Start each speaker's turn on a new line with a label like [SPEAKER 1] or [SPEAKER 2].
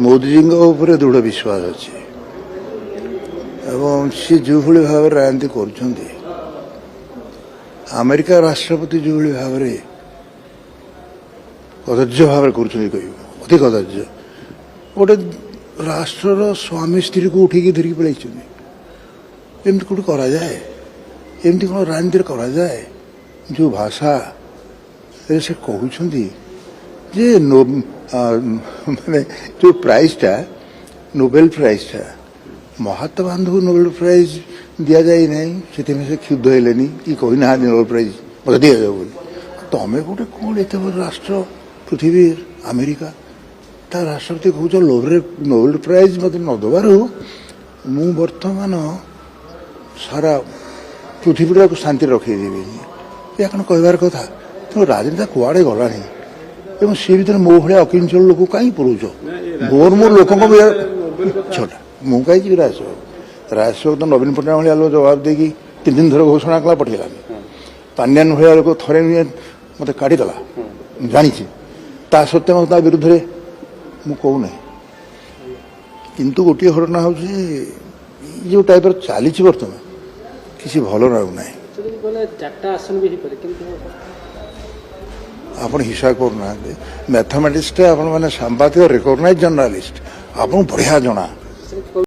[SPEAKER 1] ମୋଦିଜୀଙ୍କ ଉପରେ ଦୃଢ଼ ବିଶ୍ୱାସ ଅଛି ଏବଂ ସେ ଯେଉଁଭଳି ଭାବରେ ରାଜନୀତି କରୁଛନ୍ତି, ଆମେରିକା ରାଷ୍ଟ୍ରପତି ଯେଉଁଭଳି ଭାବରେ କଦର୍ଯ୍ୟ ଭାବରେ କରୁଛନ୍ତି, କହିବ ଅତି କଦର୍ଯ୍ୟ, ଗୋଟେ ରାଷ୍ଟ୍ରର ସ୍ୱାମୀ ସ୍ତ୍ରୀକୁ ଉଠେଇକି ଧରିକି ପଳାଇଛନ୍ତି। ଏମିତି କୋଉଠି କରାଯାଏ? ଏମିତି କ'ଣ ରାଜନୀତିରେ କରାଯାଏ? ଯେଉଁ ଭାଷାରେ ସେ କହୁଛନ୍ତି ଯେ ମାନେ ଯେଉଁ ପ୍ରାଇଜ୍ଟା, ନୋବେଲ ପ୍ରାଇଜ୍ଟା, ମହାତ୍ମା ଗାନ୍ଧୀଙ୍କୁ ନୋବେଲ ପ୍ରାଇଜ୍ ଦିଆଯାଇ ନାହିଁ, ସେଥିପାଇଁ ସେ କ୍ଷୁବ୍ଧ ହେଲେନି କି କହିନାହାନ୍ତି ନୋବେଲ ପ୍ରାଇଜ୍ ମୋତେ ଦିଆଯାଉ ବୋଲି। ତମେ ଗୋଟେ କ'ଣ ଏତେ ବଡ଼ ରାଷ୍ଟ୍ର ପୃଥିବୀ ଆମେରିକା, ତା ରାଷ୍ଟ୍ରପତି କହୁଛ ନୋବେଲ ପ୍ରାଇଜ୍ ମୋତେ ନ ଦେବାରୁ ମୁଁ ବର୍ତ୍ତମାନ ସାରା ପୃଥିବୀଟାକୁ ଶାନ୍ତିରେ ରଖେଇଦେବିନି। ଏହା କ'ଣ କହିବାର କଥା? ତେଣୁ ରାଜନୀତି କୁଆଡ଼େ ଗଲାଣି ଏବଂ ସେ ଭିତରେ ମୋ ଭଳିଆ ଅକିଞ୍ଚଳ ଲୋକ କାହିଁକି ପୁରଉଛ? ମୋର ଲୋକଙ୍କ ଛଟା ମୁଁ କାହିଁ ଯିବି ରାଜସଭାକୁ ତ ନବୀନ ପଟ୍ଟନାୟକ ଭଳିଆ ଲୋକ ଜବାବ ଦେଇକି 3 ଥର ଘୋଷଣା କଲା, ପଠେଇଲାନି। ପାଣ୍ଡିଆନ ଭଳିଆ ଲୋକ ଥରେ ନୁହେଁ ମୋତେ କାଢ଼ିଦେଲା, ମୁଁ ଜାଣିଛି। ତା ସତ୍ତ୍ୱେ ତା ବିରୁଦ୍ଧରେ ମୁଁ କହୁନାହିଁ। କିନ୍ତୁ ଗୋଟିଏ ଘଟଣା ହେଉଛି, ଯେଉଁ ଟାଇପ୍ର ଚାଲିଛି ବର୍ତ୍ତମାନ କିଛି ଭଲ ଲାଗୁନାହିଁ। ଆପଣ ହିସାବ କରୁନାହାନ୍ତି। ମ୍ୟାଥମେଟିକ୍ସଟା ଆପଣମାନେ ସାମ୍ବାଦିକ ରେକଗ୍ନାଇଜ୍ ଜର୍ଣ୍ଣାଲିଷ୍ଟ, ଆପଣଙ୍କୁ ବଢ଼ିଆ ଜଣା।